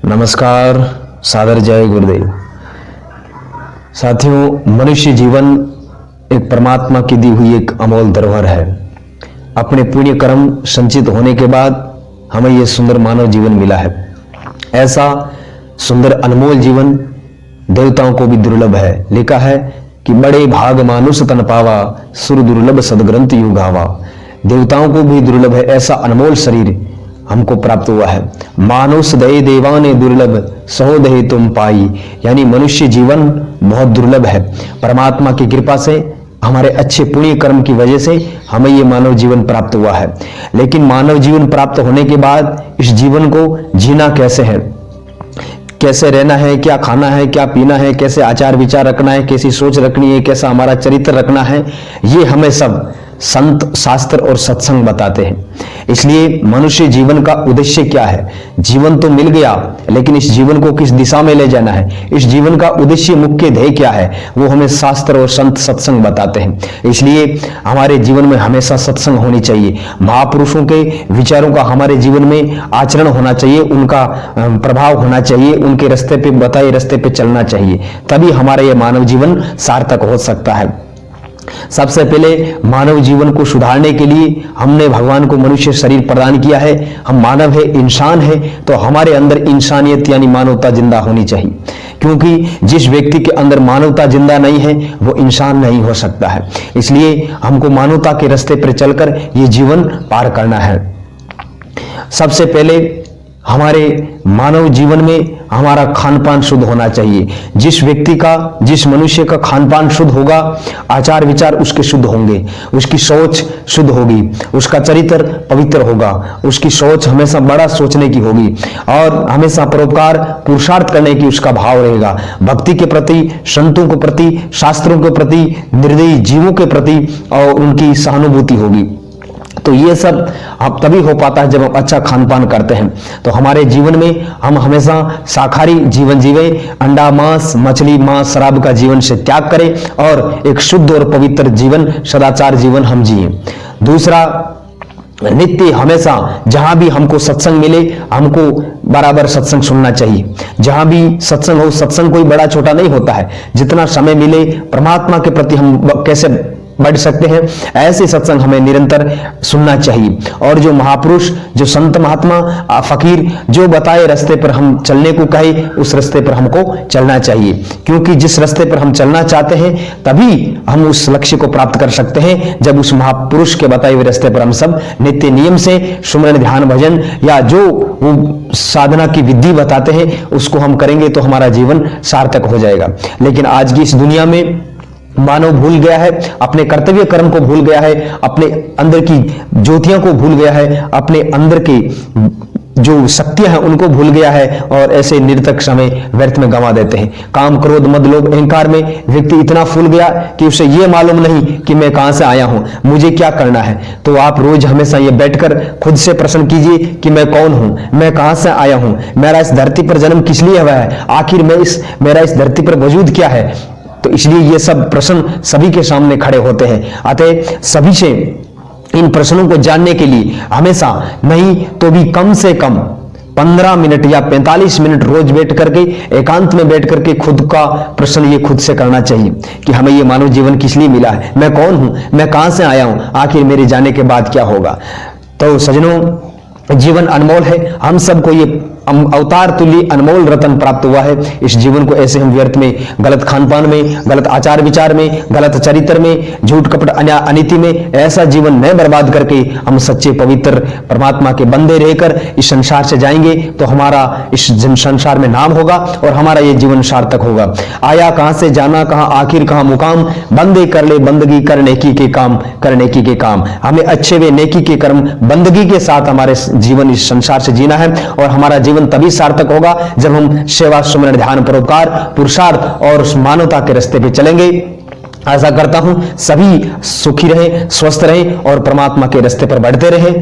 नमस्कार, सादर जय गुरुदेव। साथियों, मनुष्य जीवन एक परमात्मा की दी हुई एक अमोल धरोहर है। अपने पुण्य कर्म संचित होने के बाद हमें यह सुंदर मानव जीवन मिला है। ऐसा सुंदर अनमोल जीवन देवताओं को भी दुर्लभ है। लिखा है कि बड़े भाग मानुष तन पावा, सुर दुर्लभ सदग्रंथ युगावा। देवताओं को भी दुर्लभ है ऐसा अनमोल शरीर हमको प्राप्त हुआ है। मानुष दये देवाने दुर्लभ, सहो दये तुम पाई। यानी मनुष्य जीवन बहुत दुर्लभ है। परमात्मा की कृपा से, हमारे अच्छे पुण्य कर्म की वजह से हमें ये मानव जीवन प्राप्त हुआ है। लेकिन मानव जीवन प्राप्त होने के बाद इस जीवन को जीना कैसे है, कैसे रहना है, क्या खाना है, क्या पीना है, कैसे आचार विचार रखना है, कैसी सोच रखनी है, कैसा हमारा चरित्र रखना है, ये हमें सब संत, शास्त्र और सत्संग बताते हैं। इसलिए मनुष्य जीवन का उद्देश्य क्या है? जीवन तो मिल गया, लेकिन इस जीवन को किस दिशा में ले जाना है, इस जीवन का उद्देश्य, मुख्य ध्येय क्या है, वो हमें शास्त्र और संत सत्संग बताते हैं। इसलिए हमारे जीवन में हमेशा सत्संग होनी चाहिए। महापुरुषों के विचारों का हमारे जीवन में आचरण होना चाहिए, उनका प्रभाव होना चाहिए, उनके रास्ते पे, बताए रास्ते पे चलना चाहिए। तभी हमारा यह मानव जीवन सार्थक हो सकता है। सबसे पहले मानव जीवन को सुधारने के लिए हमने भगवान को मनुष्य शरीर प्रदान किया है। हम मानव है, इंसान है, तो हमारे अंदर इंसानियत यानी मानवता जिंदा होनी चाहिए। क्योंकि जिस व्यक्ति के अंदर मानवता जिंदा नहीं है वो इंसान नहीं हो सकता है। इसलिए हमको मानवता के रास्ते पर चलकर ये जीवन पार करना है। सबसे पहले हमारे मानव जीवन में हमारा खान पान शुद्ध होना चाहिए। जिस व्यक्ति का, जिस मनुष्य का खान पान शुद्ध होगा, आचार विचार उसके शुद्ध होंगे, उसकी सोच शुद्ध होगी, उसका चरित्र पवित्र होगा, उसकी सोच हमेशा बड़ा सोचने की होगी और हमेशा परोपकार पुरुषार्थ करने की उसका भाव रहेगा। भक्ति के प्रति, संतों के प्रति, शास्त्रों के प्रति, निर्दयी जीवों के प्रति और उनकी सहानुभूति होगी। तो ये सब अब तभी हो पाता है जब हम अच्छा खान पान करते हैं। तो हमारे जीवन में हम हमेशा शाकाहारी जीवन जीवे, अंडा, मांस, मछली, मांस, शराब का जीवन से त्याग करें और एक शुद्ध और पवित्र जीवन, सदाचार जीवन हम जिए। दूसरा, नित्य हमेशा जहां भी हमको सत्संग मिले, हमको बराबर सत्संग सुनना चाहिए। जहां भी सत्संग हो, सत्संग कोई बड़ा छोटा नहीं होता है। जितना समय मिले परमात्मा के प्रति हम कैसे बढ़ सकते हैं, ऐसे सत्संग हमें निरंतर सुनना चाहिए। और जो महापुरुष, जो संत महात्मा, फकीर जो बताए रास्ते पर हम चलने को कहे, उस रास्ते पर हमको चलना चाहिए। क्योंकि जिस रास्ते पर हम चलना चाहते हैं तभी हम उस लक्ष्य को प्राप्त कर सकते हैं, जब उस महापुरुष के बताए हुए रास्ते पर हम सब नित्य नियम से सुमरन, ध्यान, भजन या जो वो साधना की विधि बताते हैं उसको हम करेंगे तो हमारा जीवन सार्थक हो जाएगा। लेकिन आज की इस दुनिया में मानव भूल गया है, अपने कर्तव्य कर्म को भूल गया है, अपने अंदर की ज्योतियों को भूल गया है, अपने अंदर की जो शक्तियां हैं उनको भूल गया है और ऐसे निरर्थक समय व्यर्थ में गंवा देते हैं। काम, क्रोध, मद, लोभ, अहंकार में व्यक्ति इतना फूल गया कि उसे यह मालूम नहीं कि मैं कहां से आया हूं, मुझे क्या करना है। तो आप रोज हमेशा ये बैठकर खुद से प्रश्न कीजिए कि मैं कौन हूं, मैं कहां से आया हूं, मेरा इस धरती पर जन्म किस लिए हुआ है, आखिर मेरा इस धरती पर वजूद क्या है। तो इसलिए ये सब प्रश्न सभी के सामने खड़े होते हैं। अतः सभी से इन प्रश्नों को जानने के लिए हमेशा नहीं तो भी कम से कम 15 मिनट या 45 मिनट रोज बैठ करके, एकांत में बैठ करके खुद का प्रश्न ये खुद से करना चाहिए कि हमें ये मानव जीवन किस लिए मिला है, मैं कौन हूं, मैं कहां से आया हूं, आखिर मेरे जाने के बाद क्या होगा। तो सज्जनों, जीवन अनमोल है। हम सबको ये अवतार तुल्य अनमोल रतन प्राप्त हुआ है। इस जीवन को ऐसे हम व्यर्थ में, गलत खान पान में, गलत आचार विचार में, गलत चरित्र में, झूठ कपट, अनिति में ऐसा जीवन न बर्बाद करके हम सच्चे पवित्र परमात्मा के बंदे रहकर इस संसार से जाएंगे तो हमारा इस संसार में नाम होगा और हमारा ये जीवन सार्थक होगा। आया कहां से, जाना कहां, आखिर कहां मुकाम, बंदे कर ले बंदगी कर, नेकी के काम कर, नेकी के काम। हमें अच्छे वे नेकी के कर्म बंदगी के साथ हमारे जीवन इस संसार से जीना है और हमारा जीवन तभी सार्थक होगा जब हम सेवा, सुमरन, ध्यान, परोपकार, पुरुषार्थ और मानवता के रास्ते पे चलेंगे। आशा करता हूं सभी सुखी रहें, स्वस्थ रहें और परमात्मा के रास्ते पर बढ़ते रहें।